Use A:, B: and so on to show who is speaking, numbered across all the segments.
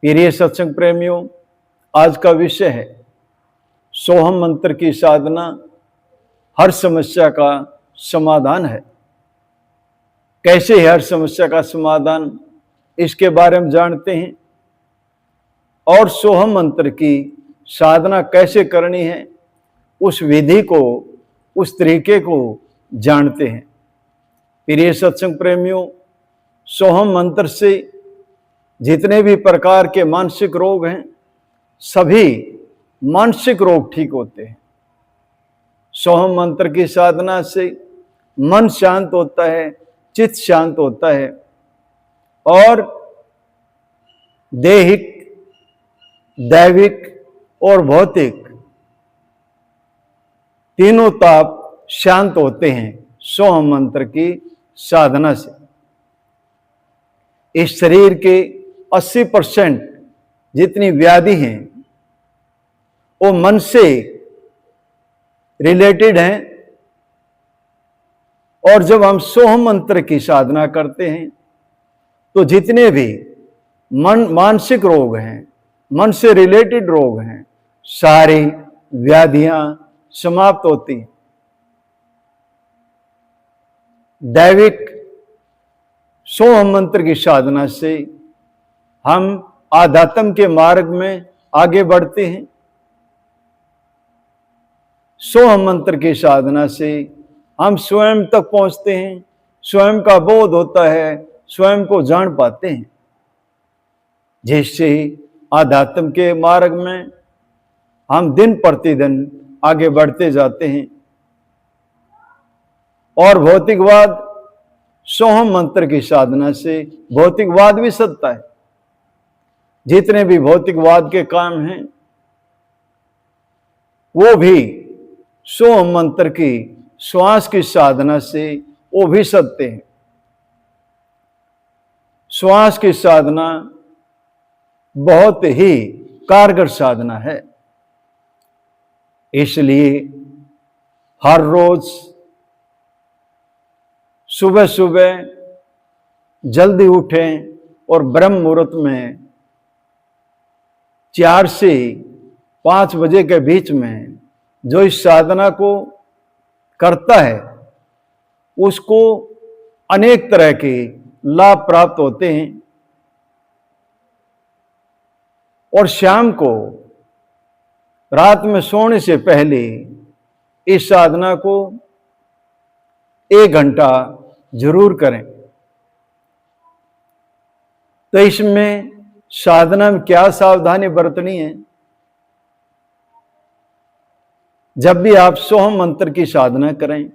A: प्रिय सत्संग प्रेमियों, आज का विषय है सोहम मंत्र की साधना हर समस्या का समाधान है। कैसे है हर समस्या का समाधान, इसके बारे में जानते हैं और सोहम मंत्र की साधना कैसे करनी है उस विधि को, उस तरीके को जानते हैं। प्रिय सत्संग प्रेमियों, सोहम मंत्र से जितने भी प्रकार के मानसिक रोग हैं, सभी मानसिक रोग ठीक होते हैं। सोहम मंत्र की साधना से मन शांत होता है, चित्त शांत होता है और दैहिक, दैविक और भौतिक तीनों ताप शांत होते हैं सोहम मंत्र की साधना से। इस शरीर के 80% जितनी व्याधि हैं वो मन से रिलेटेड हैं, और जब हम सोहम मंत्र की साधना करते हैं तो जितने भी मानसिक रोग हैं, मन से रिलेटेड रोग हैं, सारी व्याधियां समाप्त होती हैं। दैविक सोहम मंत्र की साधना से हम आध्यात्म के मार्ग में आगे बढ़ते हैं। सोहम मंत्र की साधना से हम स्वयं तक पहुंचते हैं, स्वयं का बोध होता है, स्वयं को जान पाते हैं, जिससे आध्यात्म के मार्ग में हम दिन प्रतिदिन आगे बढ़ते जाते हैं। और भौतिकवाद, सोहम मंत्र की साधना से भौतिकवाद भी सत्ता है। जितने भी भौतिकवाद के काम हैं वो भी सोहम मंत्र की श्वास की साधना से वो भी सत्य हैं। श्वास की साधना बहुत ही कारगर साधना है, इसलिए हर रोज सुबह सुबह जल्दी उठें और ब्रह्म मुहूर्त में 4 से 5 बजे के बीच में जो इस साधना को करता है उसको अनेक तरह के लाभ प्राप्त होते हैं। और शाम को रात में सोने से पहले इस साधना को 1 घंटा जरूर करें। तो इसमें साधना में क्या सावधानी बरतनी है? जब भी आप सोहम मंत्र की साधना करें,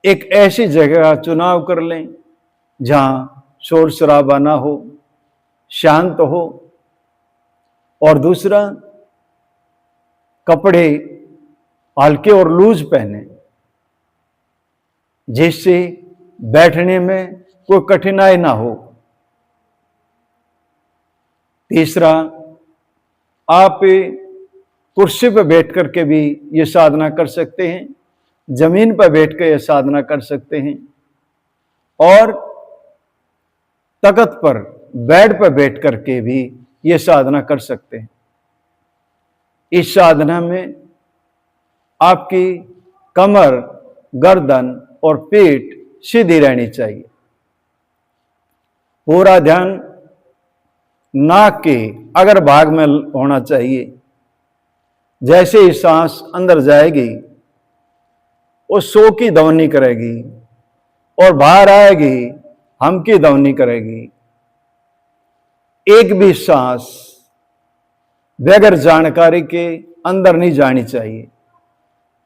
A: एक ऐसी जगह का चुनाव कर लें जहां शोर शराबा ना हो, शांत हो। और दूसरा, कपड़े हल्के और लूज पहने जिससे बैठने में कोई कठिनाई ना हो। तीसरा, आप कुर्सी पर बैठ करके भी ये साधना कर सकते हैं, जमीन पर बैठ कर ये साधना कर सकते हैं, और तख्त पर, बेड पर बैठ करके भी ये साधना कर सकते हैं। इस साधना में आपकी कमर, गर्दन और पीठ सीधी रहनी चाहिए। पूरा ध्यान नाक के अगर भाग में होना चाहिए। जैसे ही सांस अंदर जाएगी वो सो की ध्वनि करेगी और बाहर आएगी हम की ध्वनि करेगी। एक भी सांस बगैर जानकारी के अंदर नहीं जानी चाहिए,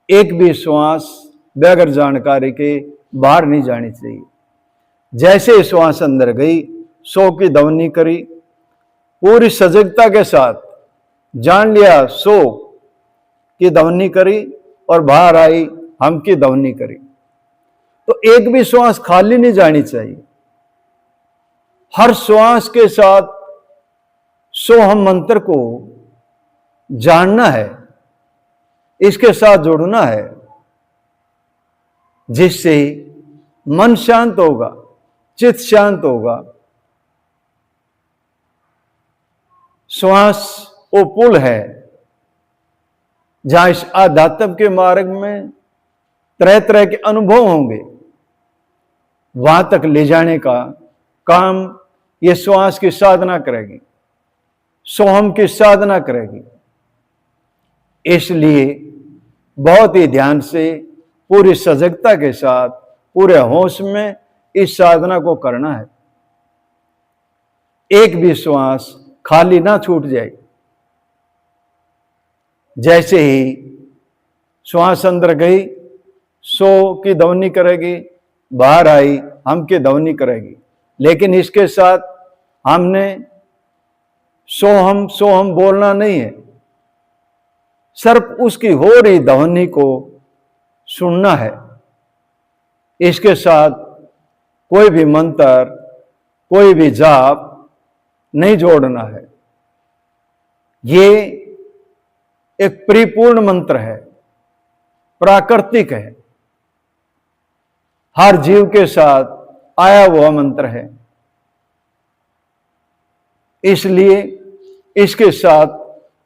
A: एक भी श्वास बगैर जानकारी के बाहर नहीं जानी चाहिए। जैसे श्वास अंदर गई, सो की ध्वनि करी, पूरी सजगता के साथ जान लिया सो की ध्वनि करी और बाहर आई हम की ध्वनि करी। तो एक भी श्वास खाली नहीं जानी चाहिए। हर श्वास के साथ सोहम मंत्र को जानना है, इसके साथ जुड़ना है, जिससे मन शांत होगा, चित्त शांत होगा श्वास वो पुल है जहां इस आध्यात्म के मार्ग में तरह तरह के अनुभव होंगे, वहां तक ले जाने का काम ये श्वास की साधना करेगी, सोहम की साधना करेगी। इसलिए बहुत ही ध्यान से, पूरी सजगता के साथ, पूरे होश में इस साधना को करना है। एक भी श्वास खाली ना छूट जाए। जैसे ही श्वास अंदर गई, सो की ध्वनि करेगी, बाहर आई हम की ध्वनि करेगी। लेकिन इसके साथ हमने सोहम सोहम बोलना नहीं है, सिर्फ उसकी हो रही ध्वनि को सुनना है। इसके साथ कोई भी मंत्र, कोई भी जाप नहीं जोड़ना है। ये एक परिपूर्ण मंत्र है, प्राकृतिक है, हर जीव के साथ आया हुआ मंत्र है। इसलिए इसके साथ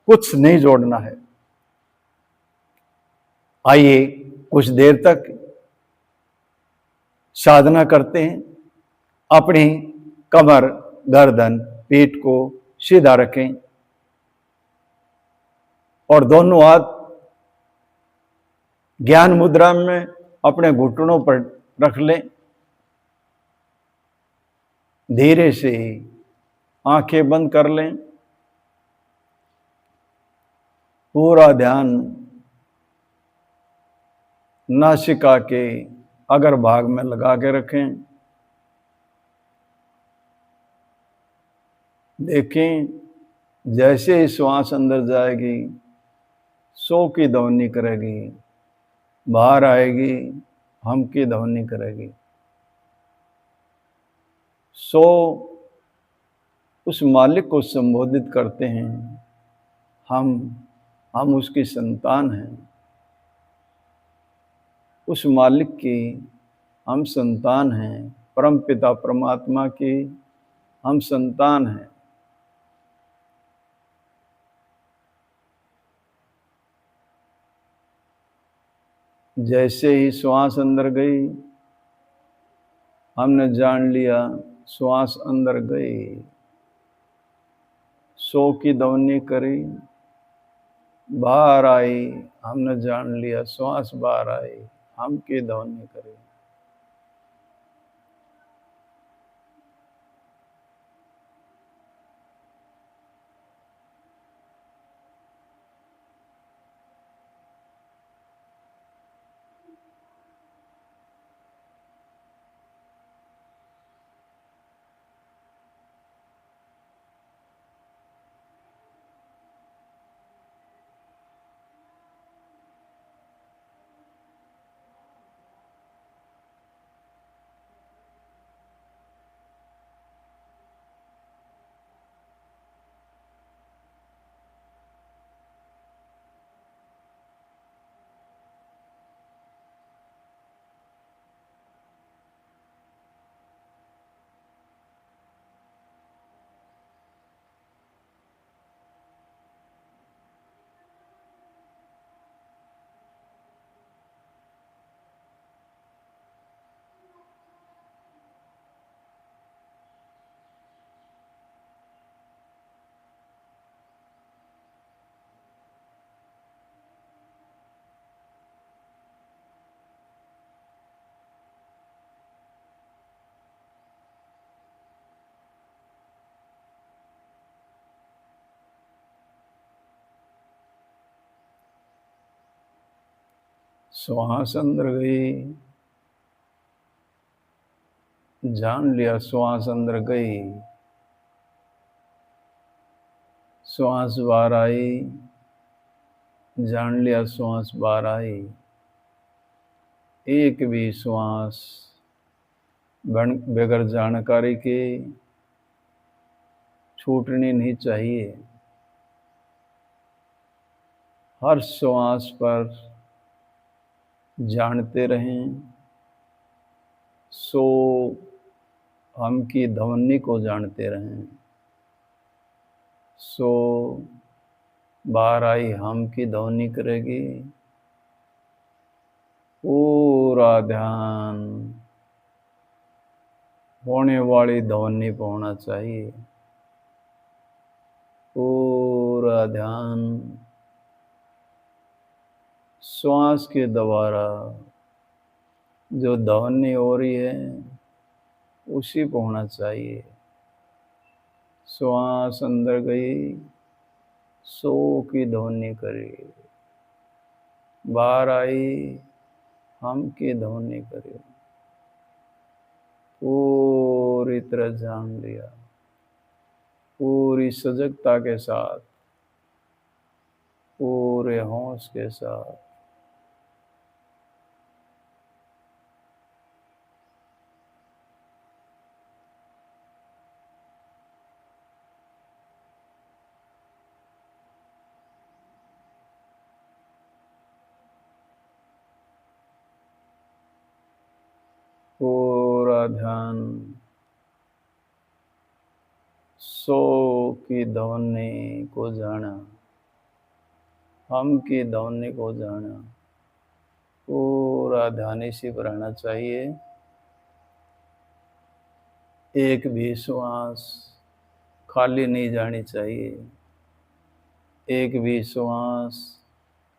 A: कुछ नहीं जोड़ना है। आइए कुछ देर तक साधना करते हैं। अपनी कमर, गर्दन, पीठ को सीधा रखें और दोनों हाथ ज्ञान मुद्रा में अपने घुटनों पर रख लें। धीरे से आंखें बंद कर लें। पूरा ध्यान नासिका के अगर भाग में लगा के रखें। देखें जैसे ही श्वास अंदर जाएगी, सो की ध्वनि करेगी, बाहर आएगी हम की ध्वनि करेगी। सो उस मालिक को संबोधित करते हैं, हम उसकी संतान हैं। उस मालिक की हम संतान हैं, परम पिता परमात्मा की हम संतान हैं। जैसे ही श्वास अंदर गई, हमने जान लिया श्वास अंदर गई, सो की ध्वनि करी, बाहर आई, हमने जान लिया श्वास बाहर आई, हम की ध्वनि करी। श्वास अंदर गई, जान लिया श्वास अंदर गई, श्वास बाहर आई, जान लिया श्वास बाहर आई। एक भी श्वास बगैर जानकारी के छूटनी नहीं चाहिए। हर श्वास पर जानते रहें, सो हम की ध्वनि को जानते रहें। सो बाहर आई हम की ध्वनि करेगी। पूरा ध्यान होने वाली ध्वनि पर होना चाहिए। पूरा ध्यान श्वास के द्वारा जो ध्वनि हो रही है उसी पर होना चाहिए। श्वास अंदर गई, सो की ध्वनि करी, बाहर आई, हम की ध्वनि करी। पूरी तरह जान लिया, पूरी सजगता के साथ, पूरे होश के साथ। पूरा ध्यान सो की ध्वनि को जाना, हम की ध्वनि को जाना। पूरा ध्यान इसी पर रहना चाहिए। एक भी श्वास खाली नहीं जानी चाहिए। एक भी श्वास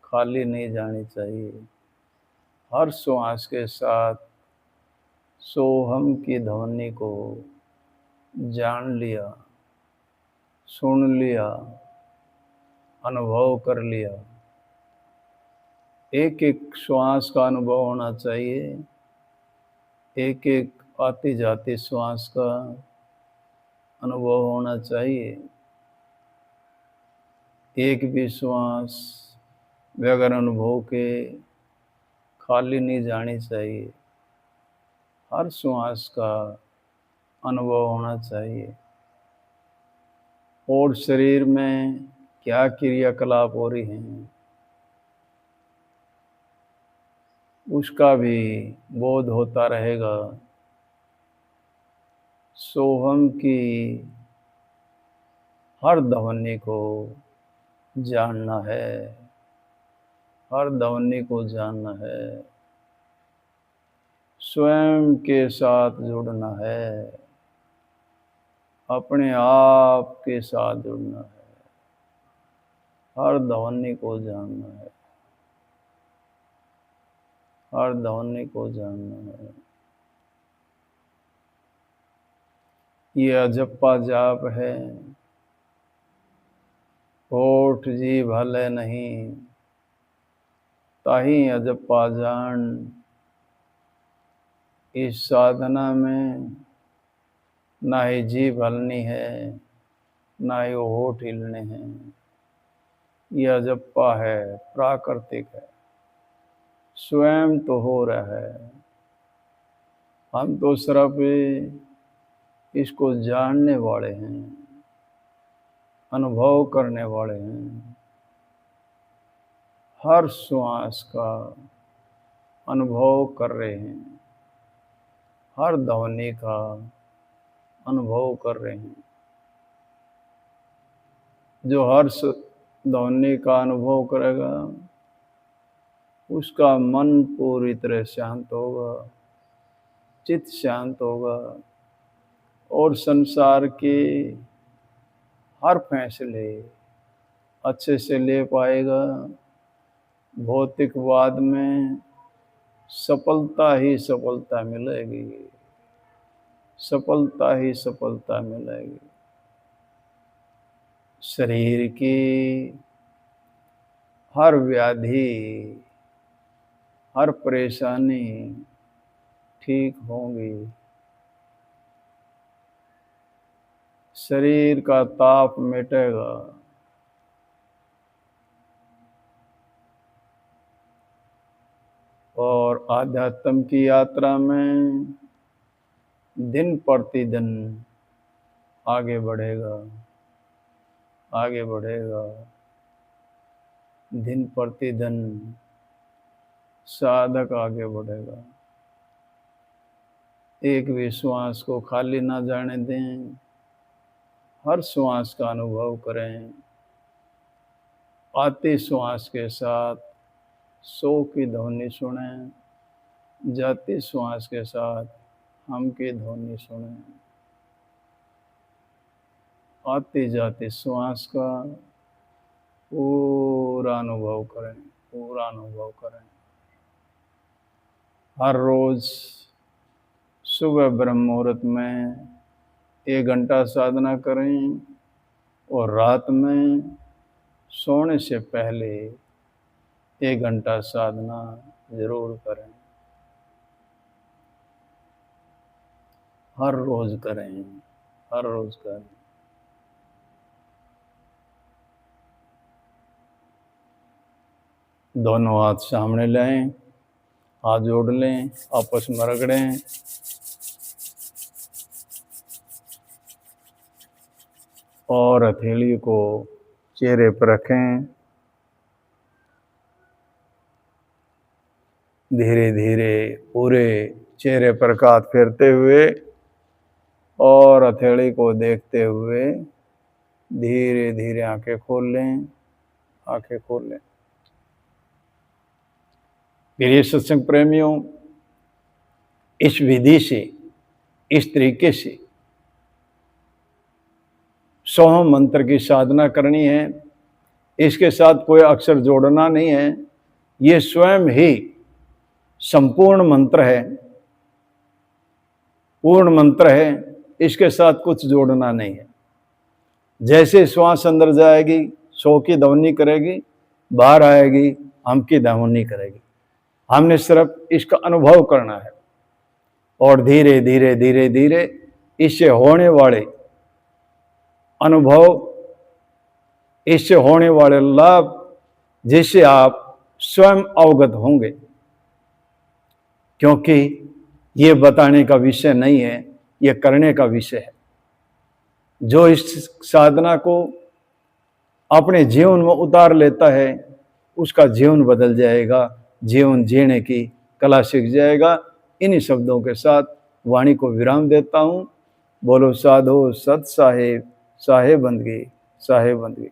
A: खाली नहीं जानी चाहिए। हर श्वास के साथ सोहम की ध्वनि को जान लिया, सुन लिया, अनुभव कर लिया। एक एक श्वास का अनुभव होना चाहिए। एक एक आती जाती श्वास का अनुभव होना चाहिए। एक भी श्वास बगैर अनुभव के खाली नहीं जानी चाहिए। हर श्वास का अनुभव होना चाहिए। और शरीर में क्या क्रियाकलाप हो रही हैं उसका भी बोध होता रहेगा। सोहम की हर ध्वनि को जानना है, हर ध्वनि को जानना है। स्वयं के साथ जुड़ना है, अपने आप के साथ जुड़ना है, हर ध्वनि को जानना है, हर ध्वनि को जानना है। ये अजप्पा जाप है। होठ जीभ हले नहीं, ताही अजप्पा जान। इस साधना में ना ही जीभ हलनी है, ना ही होठ हिलने हैं। यह अजप्पा है, प्राकृतिक है, स्वयं तो हो रहा है। हम तो सिर्फ इसको जानने वाले हैं, अनुभव करने वाले हैं। हर श्वास का अनुभव कर रहे हैं, हर ध्वनि का अनुभव कर रहे हैं। जो हर ध्वनि का अनुभव करेगा उसका मन पूरी तरह शांत होगा, चित्त शांत होगा और संसार के हर फैसले अच्छे से ले पाएगा। भौतिकवाद में सफलता ही सफलता मिलेगी, सफलता ही सफलता मिलेगी। शरीर की हर व्याधि, हर परेशानी ठीक होंगी। शरीर का ताप मिटेगा। और आध्यात्म की यात्रा में दिन प्रतिदिन आगे बढ़ेगा, आगे बढ़ेगा। दिन प्रतिदिन साधक आगे बढ़ेगा। एक भी श्वास को खाली ना जाने दें। हर श्वास का अनुभव करें। आते श्वास के साथ सो की ध्वनि सुनें, जाते श्वास के साथ हम की ध्वनि सुनें। आते जाते श्वास का पूरा अनुभव करें, पूरा अनुभव करें। हर रोज सुबह ब्रह्म मुहूर्त में 1 घंटा साधना करें और रात में सोने से पहले 1 घंटा साधना जरूर करें। हर रोज करें, हर रोज करें। दोनों हाथ सामने लें, हाथ जोड़ लें, आपस में रगड़ें। और हथेली को चेहरे पर रखें। धीरे धीरे पूरे चेहरे पर हाथ फेरते हुए और हथेली को देखते हुए धीरे धीरे आंखें खोल लें, आंखें खोल लें। प्रिय सत्संग प्रेमियों, इस विधि से, इस तरीके से सोहम मंत्र की साधना करनी है। इसके साथ कोई अक्षर जोड़ना नहीं है। ये स्वयं ही संपूर्ण मंत्र है, पूर्ण मंत्र है। इसके साथ कुछ जोड़ना नहीं है। जैसे श्वास अंदर जाएगी सो की ध्वनि करेगी, बाहर आएगी हम की ध्वनि करेगी। हमने सिर्फ इसका अनुभव करना है और धीरे धीरे धीरे धीरे इससे होने वाले अनुभव, इससे होने वाले लाभ जिससे आप स्वयं अवगत होंगे। क्योंकि ये बताने का विषय नहीं है, ये करने का विषय है। जो इस साधना को अपने जीवन में उतार लेता है उसका जीवन बदल जाएगा, जीवन जीने की कला सीख जाएगा। इन्हीं शब्दों के साथ वाणी को विराम देता हूँ। बोलो साधो सत साहेब, साहेब बंदगी, साहेब बंदगी।